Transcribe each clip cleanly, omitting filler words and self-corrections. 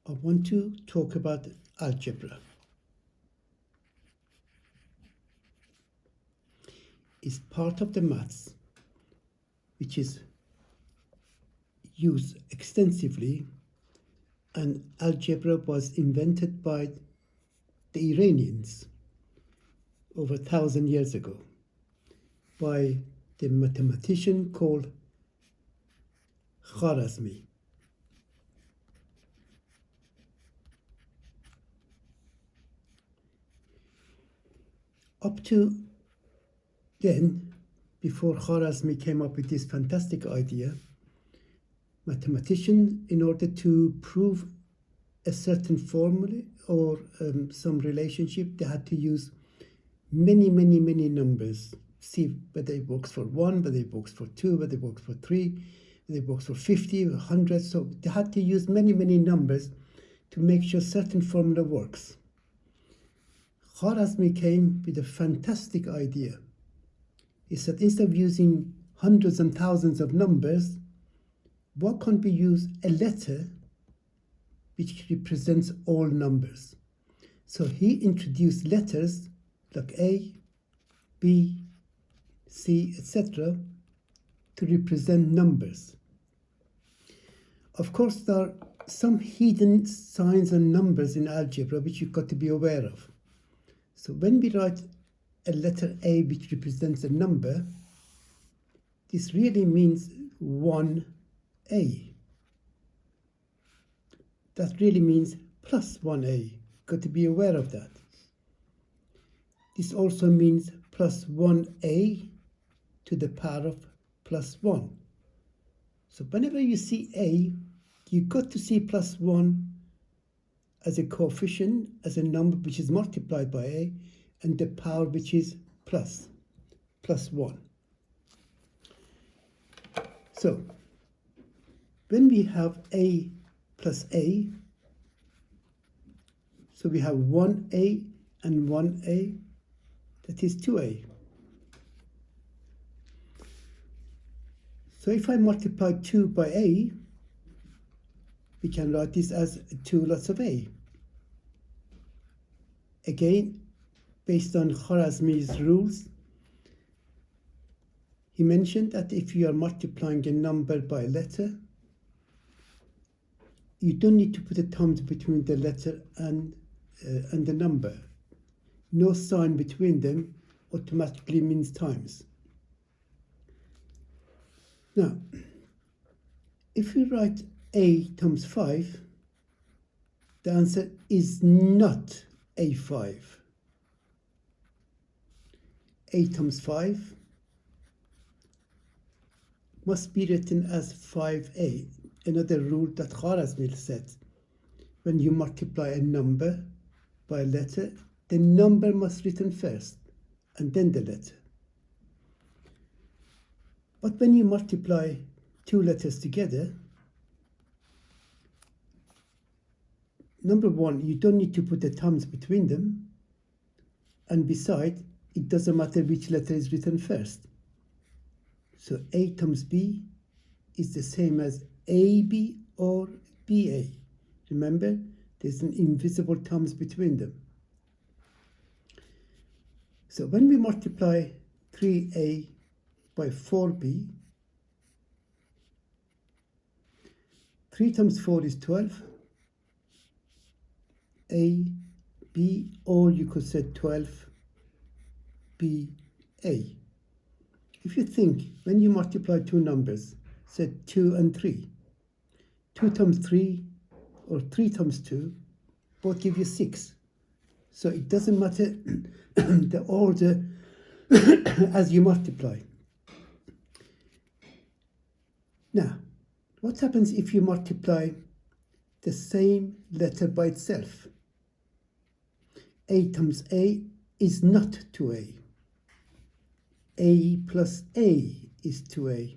I want to talk about algebra. It's part of the maths which is used extensively, and algebra was invented by the Iranians over 1,000 years ago by the mathematician called Khwarazmi. Up to then, before Khwarazmi came up with this fantastic idea, mathematicians, in order to prove a certain formula or some relationship, they had to use many numbers. See whether it works for 1, whether it works for 2, whether it works for 3, whether it works for 50, 100. So they had to use many numbers to make sure certain formula works. Khwarazmi came with a fantastic idea. He said, instead of using hundreds and thousands of numbers, what can't we use a letter which represents all numbers? So he introduced letters like A, B, C, etc. to represent numbers. Of course, there are some hidden signs and numbers in algebra which you've got to be aware of. So when we write a letter A which represents a number, this really means 1A. That really means plus 1A. Got to be aware of that. This also means plus 1A to the power of plus 1. So whenever you see A, you've got to see plus 1 as a coefficient, as a number which is multiplied by A, and the power which is plus 1. So when we have A plus A, so we have 1A and 1A, that is 2A. So if I multiply 2 by A, we can write this as 2 lots of A. Again, based on Khwarazmi's rules, he mentioned that if you are multiplying a number by a letter, you don't need to put a times between the letter and the number. No sign between them automatically means times. Now, if we write A times 5, the answer is not A5. A times 5 must be written as 5A. Another rule that Khwarazmi said, when you multiply a number by a letter, the number must be written first and then the letter. But when you multiply two letters together, number one, you don't need to put the times between them, and besides, it doesn't matter which letter is written first. So A times B is the same as AB or BA. Remember, there's an invisible times between them. So when we multiply 3A by 4B, 3 times 4 is 12, A, B, or you could say 12, B, A. If you think, when you multiply two numbers, say 2 and 3, 2 times 3 or 3 times 2, both give you 6. So it doesn't matter the order as you multiply. Now, what happens if you multiply the same letter by itself? A times A is not 2A. A plus A is 2A.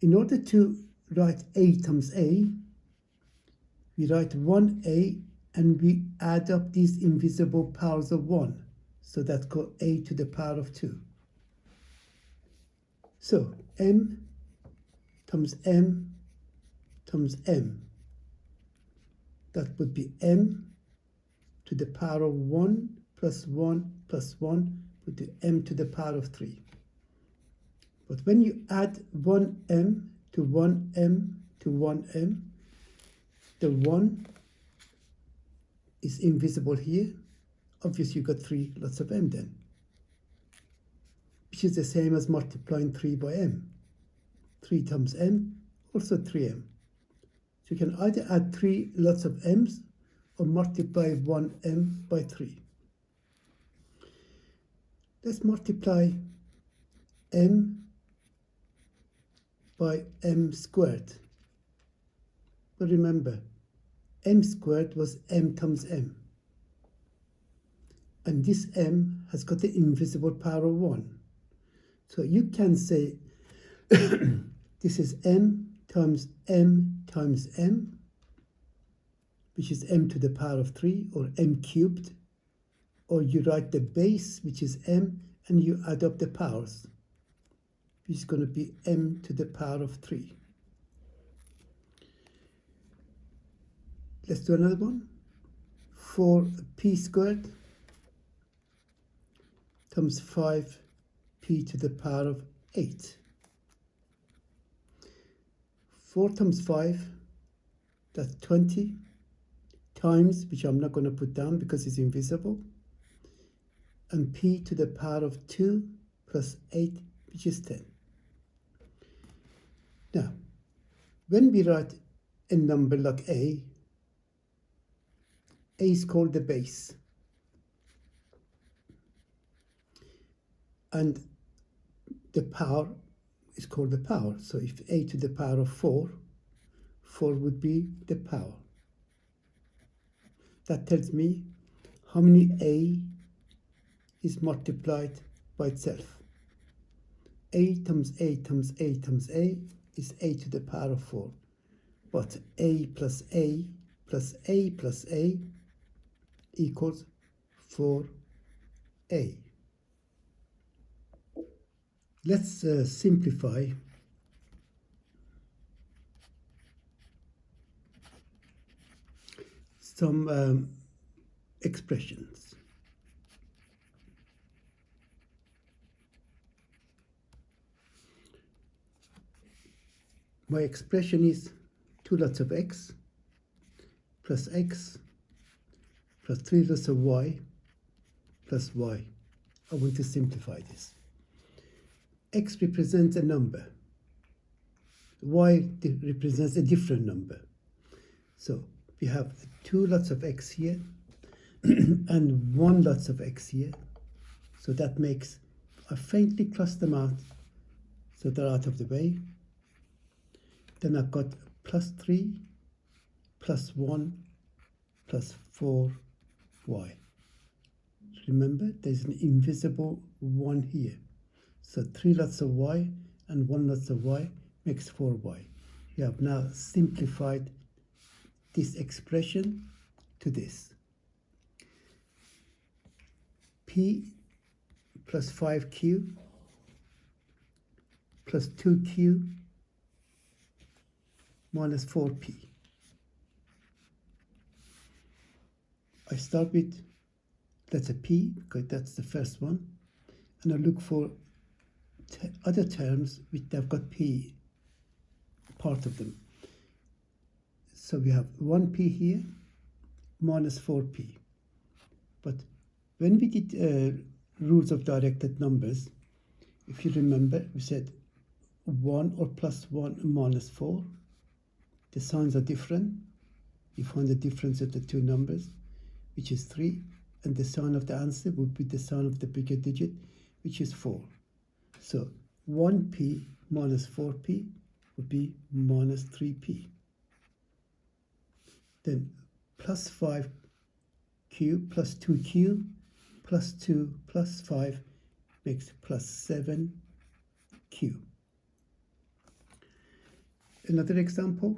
In order to write A times A, we write 1A and we add up these invisible powers of 1. So that's called A to the power of 2. So M times M times M. That would be m to the power of 1 plus 1 plus 1 would be m to the power of 3. But when you add 1m to 1m to 1m, the 1 is invisible here. Obviously, you got 3 lots of m then, which is the same as multiplying 3 by m. 3 times m, also 3m. So you can either add 3 lots of m's or multiply 1m by 3. Let's multiply m by m squared. But remember, m squared was m times m. And this m has got the invisible power of 1. So you can say this is m times m times m, which is m to the power of 3, or m cubed. Or you write the base, which is m, and you add up the powers, which is going to be m to the power of 3. Let's do another one. 4p squared times 5p to the power of 8. 4 times 5, that's 20, times, which I'm not going to put down because it's invisible, and p to the power of 2 plus 8, which is 10. Now, when we write a number like a is called the base. And the power is called the power. So if a to the power of 4, 4 would be the power. That tells me how many a is multiplied by itself. A times a times a times a is a to the power of 4. But a plus a plus a plus a equals 4a. Let's simplify some expressions. My expression is 2 lots of x plus 3 lots of y plus y. I want to simplify this. X represents a number. Y represents a different number. So we have 2 lots of x here and 1 lots of x here. So that makes, I faintly cross them out so they're out of the way. Then I've got plus 3 plus 1 plus 4y. Remember, there's an invisible 1 here. So 3 lots of y and 1 lots of y makes 4y. We have now simplified this expression to this. P plus 5q plus 2q minus 4p. I start with letter P, because that's the first one, and I look for other terms which have got P part of them. So we have 1p here minus 4p. But when we did rules of directed numbers, if you remember, we said 1 or plus 1 minus 4. The signs are different. You find the difference of the two numbers, which is 3, and the sign of the answer would be the sign of the bigger digit, which is 4. So 1p minus 4p would be minus 3p. Then plus 5q plus 2q plus 2 plus 5 makes plus 7q. Another example,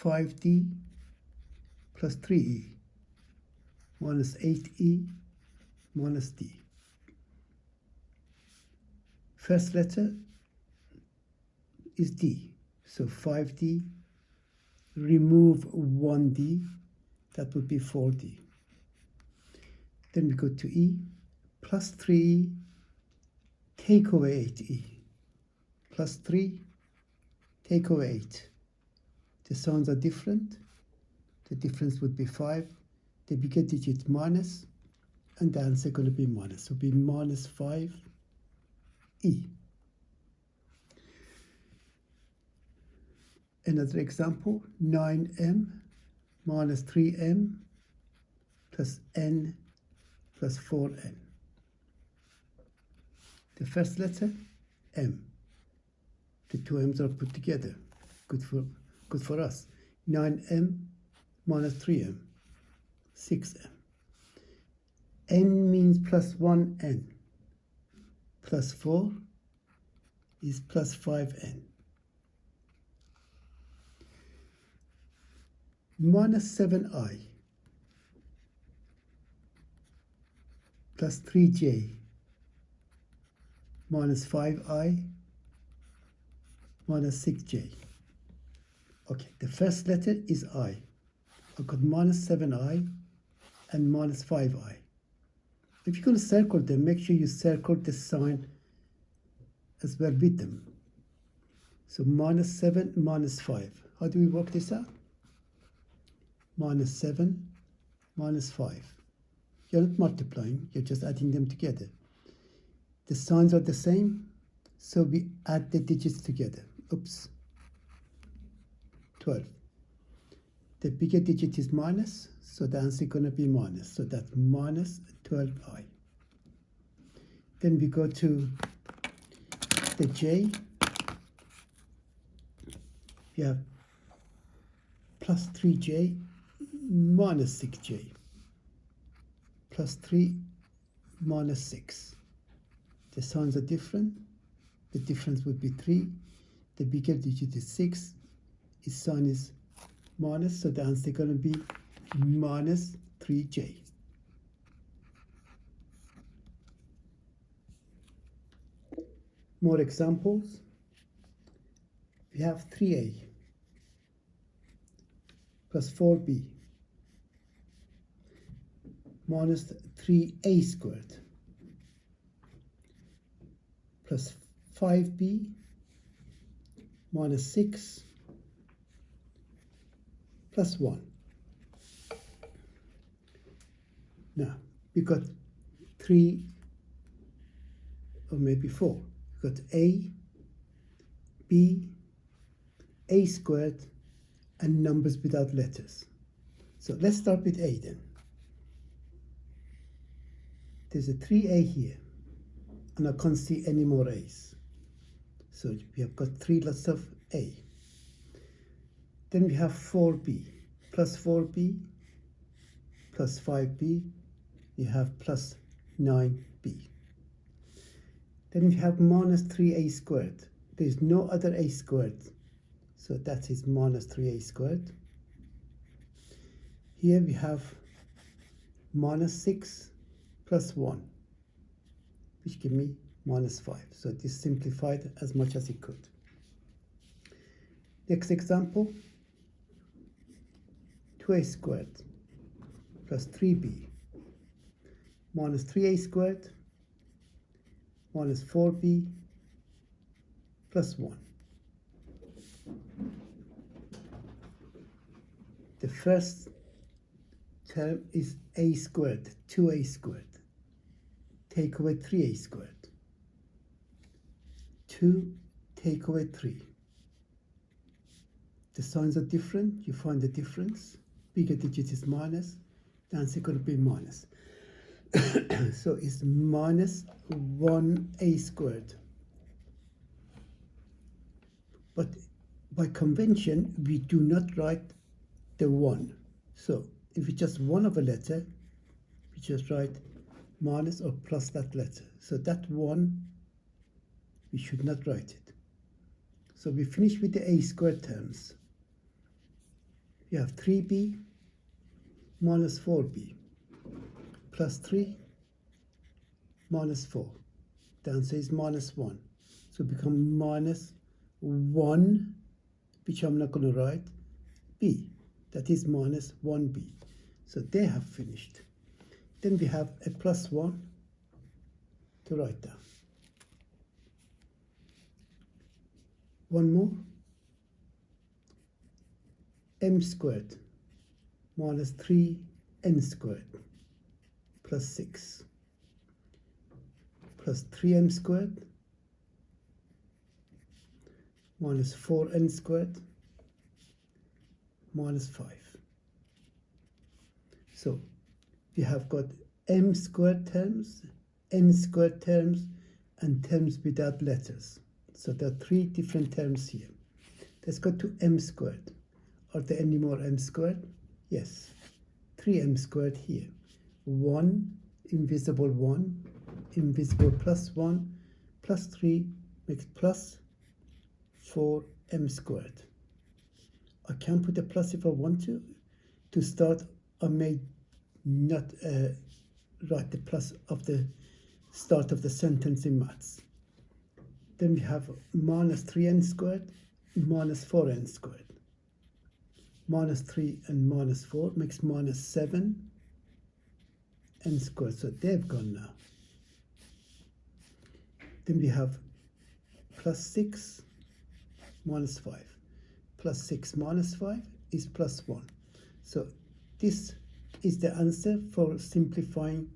5d plus 3e minus 8e minus d. First letter is d, so 5d remove 1d, that would be 4d. Then we go to e, plus 3e, take away 8e, plus 3, take away 8. The signs are different. The difference would be 5. The bigger digit minus, and the answer going to be minus. So be minus 5e. Another example, 9m minus 3m plus n plus 4n. The first letter, m. The two m's are put together. Good for us. 9m minus 3m, 6m. N means plus 1n. Plus 4 is plus 5n. Minus 7i plus 3j minus 5i minus 6j. Okay, the first letter is I. I've got minus 7i and minus 5i. If you're going to circle them, make sure you circle the sign as well with them. So minus 7 minus 5. How do we work this out? Minus 7 minus 5. You're not multiplying, you're just adding them together. The signs are the same, so we add the digits together. Oops. 12. The bigger digit is minus, so the answer is going to be minus. So that's minus 12i. Then we go to the j. We have plus 3j minus 6j. Plus 3 minus 6. The signs are different. The difference would be 3. The bigger digit is 6. Its sign is minus, so the answer is going to be minus 3j. More examples. We have 3a plus 4b minus 3a squared plus 5b minus 6 plus 1. Now, we got 3 or maybe 4. We got a, b, a squared, and numbers without letters. So let's start with a then. There's a 3a here, and I can't see any more a's. So we have got 3 lots of a. Then we have 4b, plus 4b, plus 5b, we have plus 9b. Then we have minus 3a squared. There is no other a squared, so that is minus 3a squared. Here we have minus 6 plus 1, which give me minus 5. So this simplified as much as it could. Next example, 2a squared plus 3b minus 3a squared minus 4b plus 1. The first term is a squared, 2a squared. Take away 3a squared. 2 take away 3. The signs are different, you find the difference. Bigger digit is minus, the answer is going to be minus. So it's minus 1a squared. But by convention, we do not write the 1. So if it's just one of a letter, we just write minus or plus that letter. So that 1, we should not write it. So we finish with the a squared terms. We have 3b minus 4b plus 3 minus 4. The answer is minus 1. So it becomes minus 1, which I'm not going to write, b, that is minus 1b. So they have finished. Then we have a plus 1 to write down. One more. M squared minus 3n squared plus 6 plus 3m squared minus 4n squared minus 5. So we have got m squared terms, n squared terms, and terms without letters. So there are 3 different terms here. Let's go to m squared. Are there any more m squared? Yes. 3m squared here. 1, invisible 1, invisible plus 1, plus 3 makes plus 4m squared. I can put a plus if I want to. To start, I may not write the plus of the start of the sentence in maths. Then we have minus 3n squared, minus 4n squared. Minus 3 and minus 4 makes minus 7n squared. So they've gone now. Then we have plus 6 minus 5. Plus 6 minus 5 is plus 1. So this is the answer for simplifying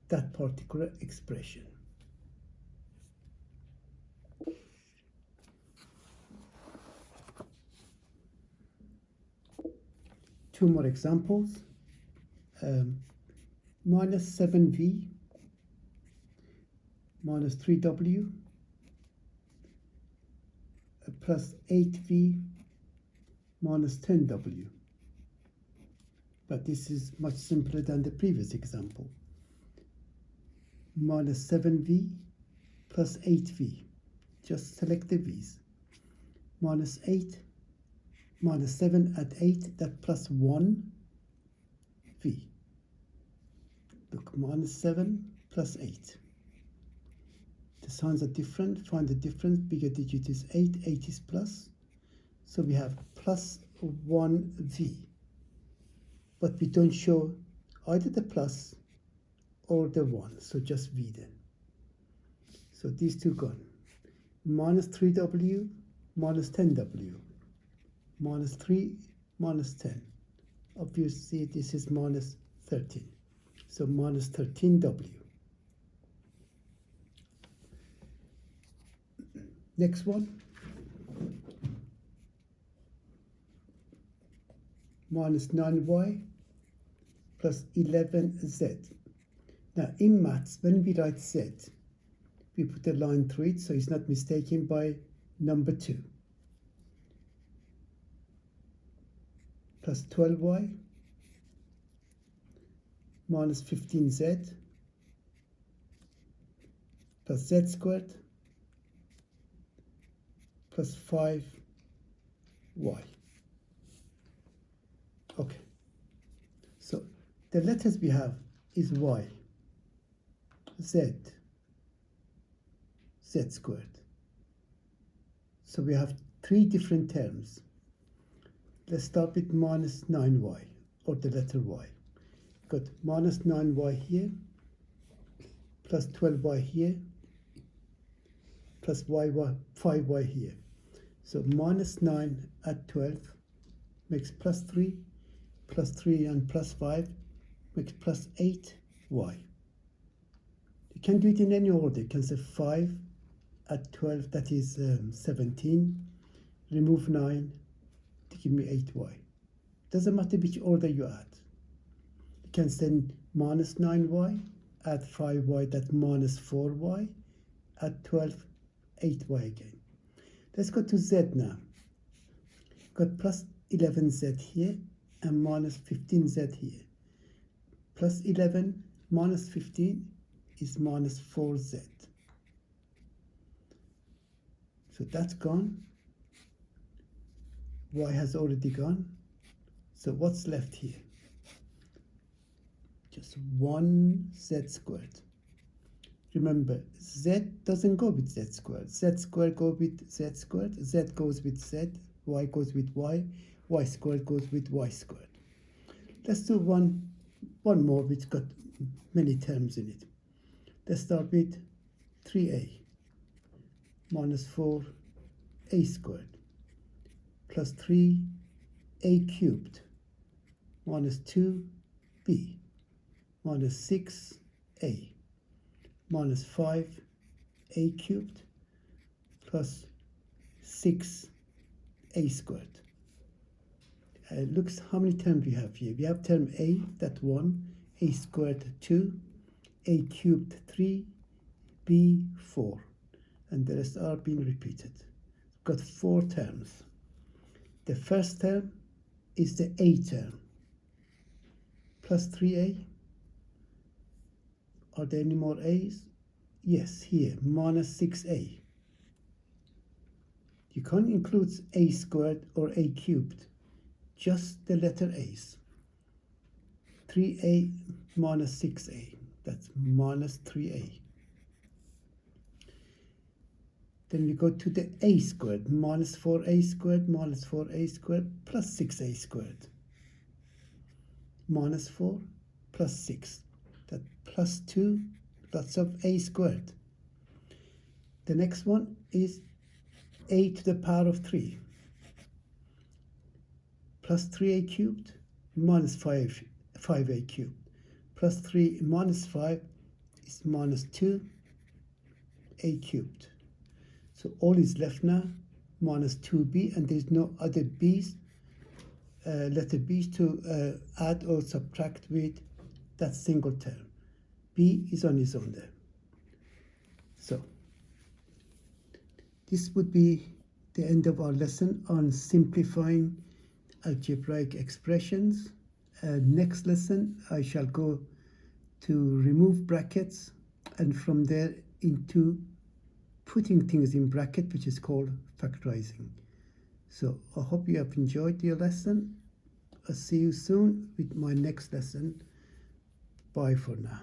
that particular expression. Two more examples. Minus 7v minus 3w plus 8v minus 10w. But this is much simpler than the previous example. Minus 7v plus 8v. Just select the v's. Minus 8 minus 7 at 8, that plus 1 v. Look, minus 7 plus 8. The signs are different. Find the difference. Bigger digit is 8. 8 is plus. So we have plus 1 v. But we don't show either the plus or the 1. So just v then. So these two gone. Minus 3w minus 10w. Minus 3 minus 10. Obviously, this is minus 13. So minus 13w. Next one. Minus 9y plus 11z. Now, in maths, when we write z, we put a line through it so it's not mistaken by number 2. Plus 12y minus 15z plus z squared plus 5y. Okay, so the letters we have is y, z, z squared. So we have 3 different terms. Let's start with minus 9y, or the letter y. Got minus 9y here, plus 12y here, plus 5y here. So minus 9 at 12 makes plus 3 and plus 5 makes plus 8y. You can do it in any order. You can say 5 at 12, that is 17. Remove 9 to give me 8y. Doesn't matter which order you add. You can send minus 9y, add 5y, that's minus 4y, add 12, 8y again. Let's go to z now. Got plus 11z here and minus 15z here. Plus 11 minus 15 is minus 4z. So that's gone. Y has already gone. So what's left here? Just 1z squared. Remember, z doesn't go with z squared. Z squared goes with z squared. Z goes with z. y goes with y squared goes with y squared. Let's do one more which got many terms in it. Let's start with 3a minus 4a squared plus 3a cubed minus 2b minus 6a minus 5a cubed plus 6a squared. Looks how many terms we have here. We have term a, that 1, a squared 2, a cubed 3, b 4, and the rest are being repeated. We've got 4 terms. The first term is the a term, plus 3a. Are there any more a's? Yes, here, minus 6a. You can't include a squared or a cubed, just the letter a's. 3a minus 6a, that's minus 3a. Then we go to the a squared, minus 4a squared, minus 4a squared, plus 6a squared. Minus 4 plus 6, that plus 2, lots of a squared. The next one is a to the power of 3, plus 3a cubed, minus 5a cubed, plus 3 minus 5 is minus 2a cubed. So all is left now, minus 2b, and there's no other b's, letter b's to add or subtract with that single term. b is on its own there. So this would be the end of our lesson on simplifying algebraic expressions. Next lesson I shall go to remove brackets, and from there into putting things in bracket, which is called factorizing. So I hope you have enjoyed your lesson. I'll see you soon with my next lesson. Bye for now.